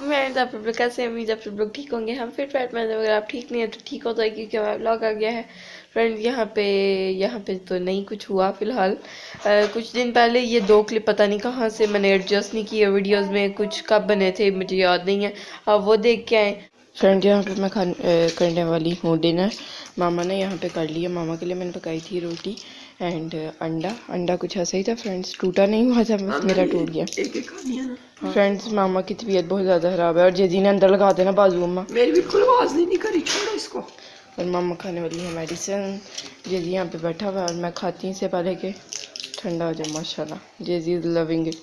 Friends, आप लोग कैसे हैं? उम्मीद आप सब लोग ठीक होंगे। हम फिट फैट में हैं। अगर आप ठीक नहीं है तो ठीक हो जाए, क्योंकि हमारा व्लॉग आ गया है। फ्रेंड्स, यहाँ पे तो नहीं कुछ हुआ फिलहाल। कुछ दिन पहले ये 2 क्लिप पता नहीं कहाँ से मैंने एडजस्ट नहीं किए वीडियोस में, कुछ कब बने थे मुझे याद नहीं है। अब वो देख के आए। फ्रेंड्स, यहाँ पे मैं करने वाली हूँ डिनर। मामा ने यहाँ पे कर लिया। मामा के लिए मैंने पकाई थी रोटी एंड अंडा कुछ ऐसा ही था फ्रेंड्स, टूटा नहीं हुआ था, बस मेरा टूट गया। फ्रेंड्स, मामा की तबीयत बहुत ज़्यादा ख़राब है और जेजी ने अंदर लगा देना बाजू। अम्मा मेरी बिल्कुल आवाज़ नहीं करी, छोड़ो इसको। और मामा खाने वाली है मेडिसिन। जेजी यहाँ पे बैठा हुआ है और मैं खाती हूँ इससे पहले कि ठंडा हो जाए। माशाल्लाह जेजी इज़ लविंग इट।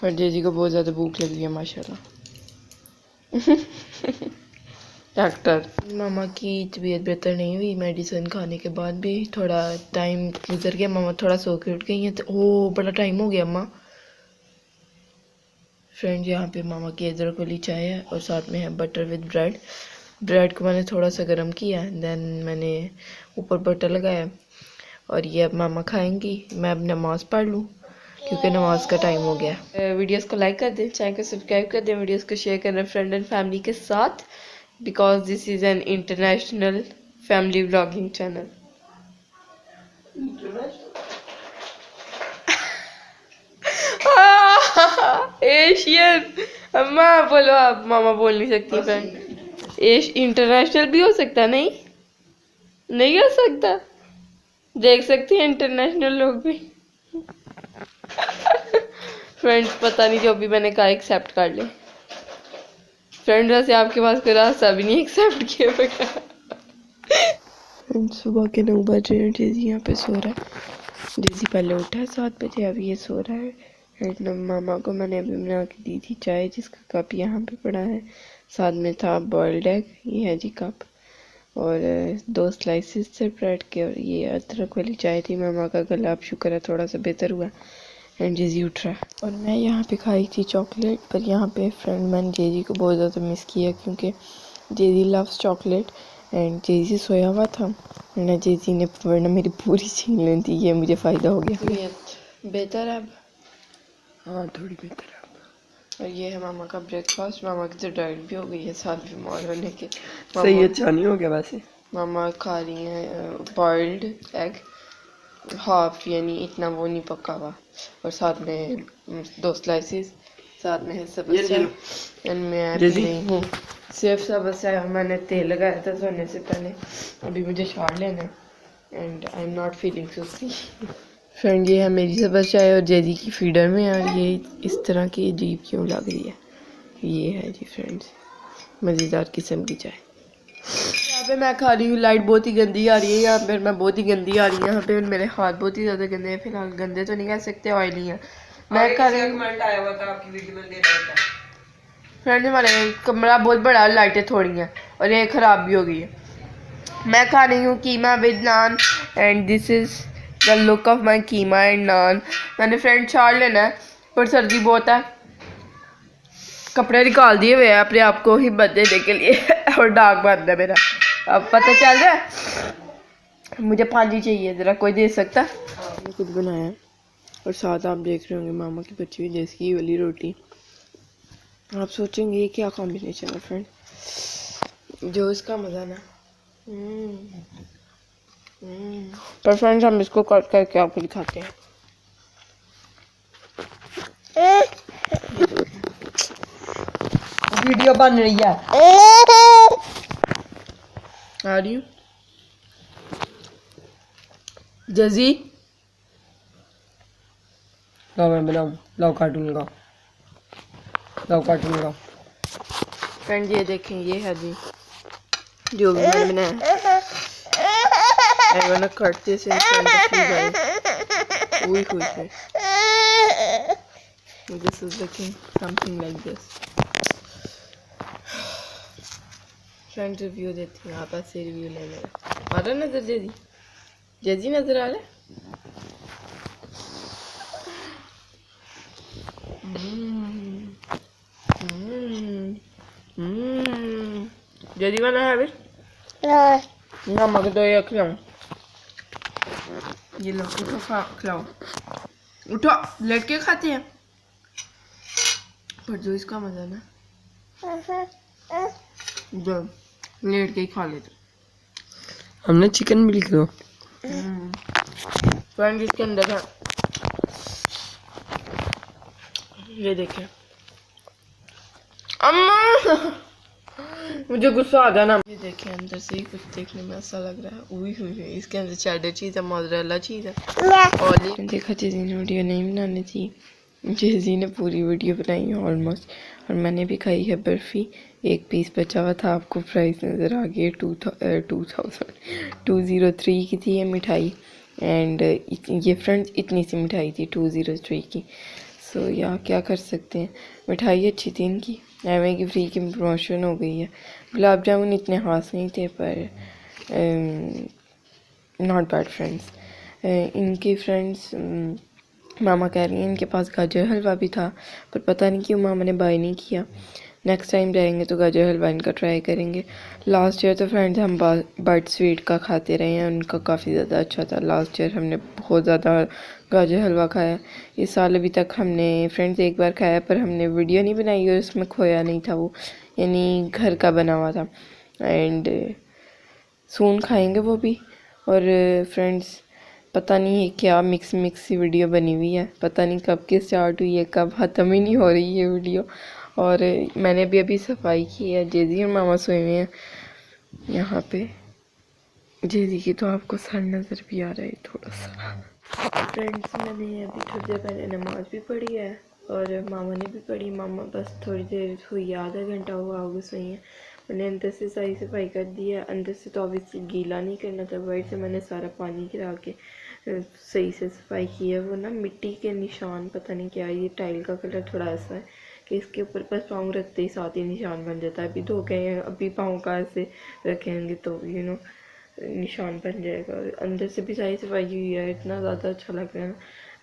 और जेजी को बहुत ज़्यादा भूख लगी है माशाल्लाह। डॉक्टर, मामा की तबीयत बेहतर नहीं हुई मेडिसिन खाने के बाद भी। थोड़ा टाइम गुजर गया, मामा थोड़ा सो के उठ गई हैं। तो ओह, बड़ा टाइम हो गया अम्मा। फ्रेंड, यहाँ पे मामा की अदरक वाली चाय है और साथ में है बटर विद ब्रेड। ब्रेड को मैंने थोड़ा सा गर्म किया, देन मैंने ऊपर बटर लगाया और ये अब मामा खाएंगी। मैं अब नमाज़ पढ़ लूँ क्योंकि नमाज का टाइम हो गया। वीडियोस को लाइक कर दें, चैनल को सब्सक्राइब कर दें, वीडियोस को शेयर करें फ्रेंड एंड फैमिली के साथ, because this is an international family vlogging channel. Asian. अम्मा बोलो, आप मामा बोल नहीं सकती फ्रेंड। इंटरनेशनल भी हो सकता, नहीं नहीं हो सकता, देख सकती हैं इंटरनेशनल लोग भी। फ्रेंड्स, पता नहीं जो भी मैंने कहा एक्सेप्ट कर ले। फ्रेंड, वैसे आपके पास कोई रास्ता भी नहीं एक्सेप्ट किए बगैर। सुबह के 9 बज रहे हैं, जेजी यहाँ पे सो रहा है। जेजी पहले उठा है 7 बजे, अभी ये सो रहा है। एंड मामा को मैंने अभी बना के दी थी चाय, जिसका कप यहाँ पे पड़ा है। साथ में था बॉइल्ड एग, ये है जी कप, और 2 स्लाइसेस थे ब्रेड के, और ये अदरक वाली चाय थी। मामा का गला अब शुक्र है थोड़ा सा बेहतर हुआ एंड जेजी उठ रहा है। और मैं यहाँ पे खाई थी चॉकलेट, पर यहाँ पे फ्रेंड मैंने जेजी को बहुत ज़्यादा मिस किया क्योंकि जेजी लव्स चॉकलेट एंड जेजी सोया हुआ था। ना जेजी ने वरना मेरी पूरी छीन ली थी। ये मुझे फ़ायदा हो गया। तबीयत बेहतर है अब? हाँ, थोड़ी बेहतर है अब। और ये है मामा का ब्रेकफास्ट। मामा की तो डाइट भी हो गई है साथ बीमार होने के। सही अच्छा नहीं हो गया वैसे। मामा खा रही हैं बॉइल्ड एग हाफ, यानी इतना वो नहीं पका हुआ, और साथ में 2 स्लाइसेस, साथ में है सब्ज़ चाय। एंड मैं पी रही हूँ सिर्फ सब्ज़ चाय। मैंने तेल लगाया था सोने से पहले, अभी मुझे शावर लेना है and I am not feeling सुस्ती। फ्रेंड, ये है मेरी सब्ज़ चाय और जेजी की फीडर में, और ये इस तरह की अजीब क्यों लग रही है। ये है जी फ्रेंड्स मज़ेदार किस्म की चाय। यहाँ पे मैं खा रही हूँ, लाइट बहुत ही गंदी आ रही है यहाँ पे, मैं बहुत ही गंदी आ रही है यहाँ पे। मेरे हाथ बहुत ही ज़्यादा गंदे हैं, फिलहाल गंदे तो नहीं कह सकते, ऑयली हैं। मैं खा रही हूँ। आया हुआ था आपकी वीडियो में, फ्रेंड हमारे कमरा बहुत बड़ा है, लाइटें थोड़ी हैं और ये ख़राब भी हो गई है। मैं खा रही हूँ keema with naan and this is the look of my keema and naan. मैंने फ्रेंड छाड़ लेना है पर सर्दी बहुत है, कपड़े निकाल दिए हुए हैं अपने आप को हिम्मत देने के लिए और डाक बंद है मेरा। अब पता चल रहा है मुझे पानी चाहिए, ज़रा कोई दे सकता? मैंने खुद बनाया और साथ आप देख रहे होंगे मामा की बची हुई देसी वाली रोटी। आप सोचेंगे ये क्या कॉम्बिनेशन है फ्रेंड, जो इसका मज़ा ना। पर फ्रेंड्स, हम इसको कट करके आपको दिखाते हैं। वीडियो बन रही है आ रही हूँ जजी। लो मैं बनाऊँ, लो कार्टून का, लो कार्टून का। फ्रेंड, ये देखें, ये है जी जो भी मैंने बनाया। I wanna cut this in front of you guys. This is looking something like this. Friend, review देती हूँ, आप ऐसे रिव्यू ले लेना। आ रहा नजर जेजी? जेजी नजर आ रहा है? जेजी वाला है फिर? ना मगर तो ये खिलाऊं। ये लो उठो, खिलाओ, उठो, लेट के खाते हैं। पर जो इसका मजा ना, जब लेट के ही खा लेते। हमने चिकन भी लिख दो। फ्रेंड इसके अंदर है, ये देखिए। अम्मा मुझे गुस्सा आ गया ना। ये देखिए अंदर से ही कुछ देखने में ऐसा लग रहा है। उई हुई है, इसके अंदर चेडर चीज़ है, मोज़रेला चीज़ है। और ये देखा चीज़ वीडियो नहीं बनानी थी, जेजी ने पूरी वीडियो बनाई है ऑलमोस्ट। और मैंने भी खाई है बर्फ़ी, एक पीस बचा हुआ था। आपको प्राइस नज़र आ गई, 203 की थी ये मिठाई। एंड ये फ्रेंड्स इतनी सी मिठाई थी 203 की। सो या क्या कर सकते हैं, मिठाई अच्छी थी इनकी, एम की फ्री की प्रमोशन हो गई है। गुलाब जामुन इतने खास नहीं थे पर नॉट बैड फ्रेंड्स। इनके फ्रेंड्स मामा कह रही हैं इनके पास गाजर हलवा भी था, पर पता नहीं क्यों मामा ने बाय नहीं किया। नेक्स्ट टाइम जाएंगे तो गाजर हलवा इनका ट्राई करेंगे। लास्ट ईयर तो फ्रेंड्स हम बट स्वीट का खाते रहे हैं, उनका काफ़ी ज़्यादा अच्छा था। लास्ट ईयर हमने बहुत ज़्यादा गाजर हलवा खाया। इस साल अभी तक हमने फ्रेंड्स एक बार खाया, पर हमने वीडियो नहीं बनाई और उसमें खोया नहीं था वो, यानी घर का बना हुआ था। एंड सून खाएंगे वो भी। और फ्रेंड्स पता नहीं है क्या मिक्स सी वीडियो बनी हुई है, पता नहीं कब के स्टार्ट हुई है, कब ख़त्म ही नहीं हो रही है वीडियो। और मैंने भी अभी सफाई की है। जेजी और मामा सोए हुए हैं यहाँ पे। जेजी की तो आपको सर नज़र भी आ रहा है थोड़ा सा। फ्रेंड्स मैंने अभी थोड़ी देर पहले नमाज़ भी पढ़ी है और मामा ने भी पढ़ी। मामा बस थोड़ी देर हुई, आधा घंटा हुआ होगा सोई है। मैंने अंदर से सारी सफाई कर दी है। अंदर से तो ऑब्वियसली गीला नहीं करना था, बाहर से मैंने सारा पानी गिरा के सही से सफाई की है। वो ना मिट्टी के निशान, पता नहीं क्या, ये टाइल का कलर थोड़ा ऐसा है कि इसके ऊपर बस पाँव रखते ही साथ ही निशान बन जाता है। अभी धो गए हैं, अभी पाँव का ऐसे रखेंगे तो निशान बन जाएगा। अंदर से भी सारी सफाई हुई है, इतना ज़्यादा अच्छा लग रहा है ना।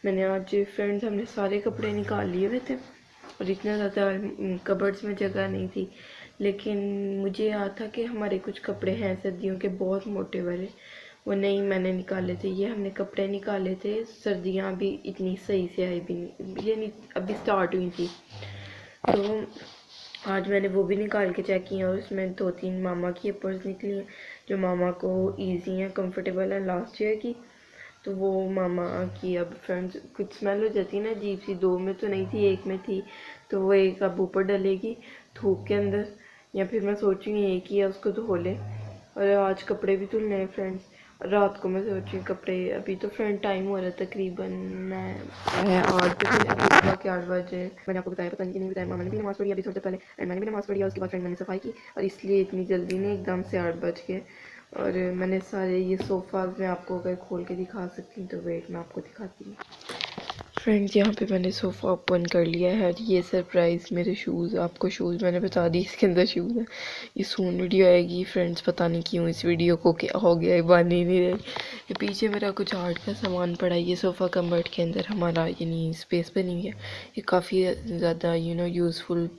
मैंने आज फ्रेंड्स हमने सारे कपड़े निकाल लिए हुए थे और इतना ज़्यादा कबर्ड्स में जगह नहीं थी, लेकिन मुझे याद था कि हमारे कुछ कपड़े हैं सर्दियों के बहुत मोटे वाले, वो नहीं मैंने निकाले थे। ये हमने कपड़े निकाले थे, सर्दियाँ भी इतनी सही से आई भी नहीं, ये नहीं अभी स्टार्ट हुई थी। तो आज मैंने वो भी निकाल के चेक किया और उसमें 2-3 मामा की अपर्स निकली हैं जो मामा को ईजी हैं, कंफर्टेबल हैं लास्ट ईयर की। तो वो मामा की अब फ्रेंड्स कुछ स्मेल हो जाती है ना अजीब सी, 2 में तो नहीं थी, 1 में थी। तो वो एक अब ऊपर डलेगी धूप के अंदर, या फिर मैं सोचूंगी एक ही है उसको धो ले। और आज कपड़े भी धुलने हैं फ्रेंड्स। रात को मैं सोच रही कपड़े, अभी तो फ्रेंड टाइम हो रहा है तकरीबन मैं 8 बजे, अभी सुबह के 8 बजे। मैंने आपको बताया, पता नहीं बताया, मामा ने भी नमाज़ पढ़ी अभी थोड़ी देर पहले एंड मैंने भी नमाज़ पढ़ी और उसके बाद फ्रेंड मैंने सफाई की, और इसलिए इतनी जल्दी नहीं, एकदम से 8 बज गए। और मैंने सारे ये सोफ़ा मैं आपको अगर खोल के दिखा सकती हूँ तो वेट मैं आपको दिखाती हूँ। फ्रेंड्स यहाँ पे मैंने सोफ़ा ओपन कर लिया है। ये सरप्राइज़ मेरे शूज़, आपको शूज़ मैंने बता दी इसके अंदर शूज़ है। ये सून वीडियो आएगी फ्रेंड्स, पता नहीं क्यों इस वीडियो को क्या हो गया है, बन ही नहीं रही। ये पीछे मेरा कुछ आर्ट का सामान पड़ा है। ये सोफ़ा कम्बर्ड के अंदर हमारा यानी स्पेस बनी हुई है। ये काफ़ी ज़्यादा यूज़फुल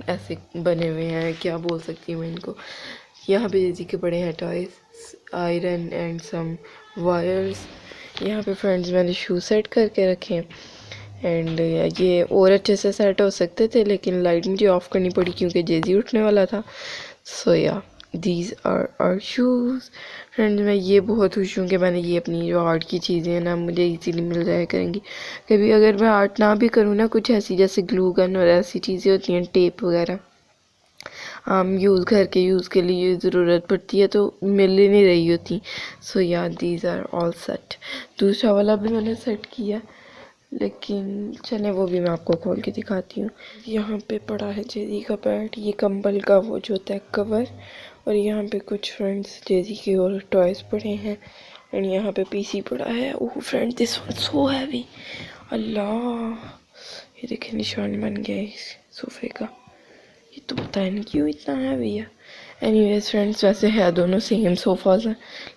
ऐसे बने हुए हैं, क्या बोल सकती हूँ मैं इनको। यहाँ पे जैसे के बड़े हैं toys, iron and some wires. यहाँ पे फ्रेंड्स मैंने शू सेट करके रखे हैं एंड ये और अच्छे से सेट हो सकते थे, लेकिन लाइट मुझे ऑफ करनी पड़ी क्योंकि जेजी उठने वाला था। सो या दीज आर शूज़। फ्रेंड्स मैं ये बहुत खुश हूँ कि मैंने ये अपनी जो आर्ट की चीज़ें हैं ना मुझे इजीली मिल जाया करेंगी। कभी अगर मैं आर्ट ना भी करूँ ना, कुछ ऐसी जैसे ग्लू गन और ऐसी चीज़ें होती हैं, टेप वगैरह घर के यूज़ के लिए ज़रूरत पड़ती है तो मिल ही नहीं रही होती। सो या दीज आर ऑल सेट। दूसरा वाला भी मैंने सेट किया, लेकिन चले वो भी मैं आपको खोल के दिखाती हूँ। यहाँ पे पड़ा है जेजी का पैड, ये कंबल का वो जो होता है कवर, और यहाँ पे कुछ फ्रेंड्स जेजी के और टॉयज़ पड़े हैं एंड यहाँ पे पीसी पड़ा है। Oh friend this one so heavy, Allah ये देखे निशान बन गया इस सोफे का। ये तो पता नहीं क्यों इतना हैवी है। एनीवेज फ्रेंड्स वैसे है दोनों सेम सोफ़ाज हैं,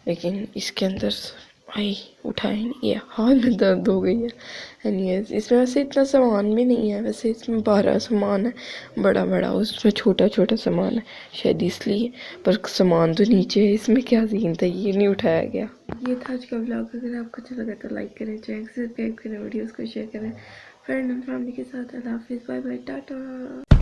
लेकिन इसके अंदर भाई उठाया नहीं गया, हाथ में दर्द हो गई है। एनीवेज इसमें वैसे इतना सामान भी नहीं है, वैसे इसमें 12 सामान है, बड़ा बड़ा, उसमें छोटा छोटा सामान है शायद इसलिए, पर सामान तो नीचे है। इसमें क्या सीन था, ये नहीं उठाया गया। ये था आज का व्लॉग। अगर आपको अच्छा लगा तो लाइक करें, चैनल सब्सक्राइब करें, वीडियोज़ को शेयर करें फ्रेंड एंड फैमिली के साथ। अल्लाह हाफिज़, बाय बाय, टाटा।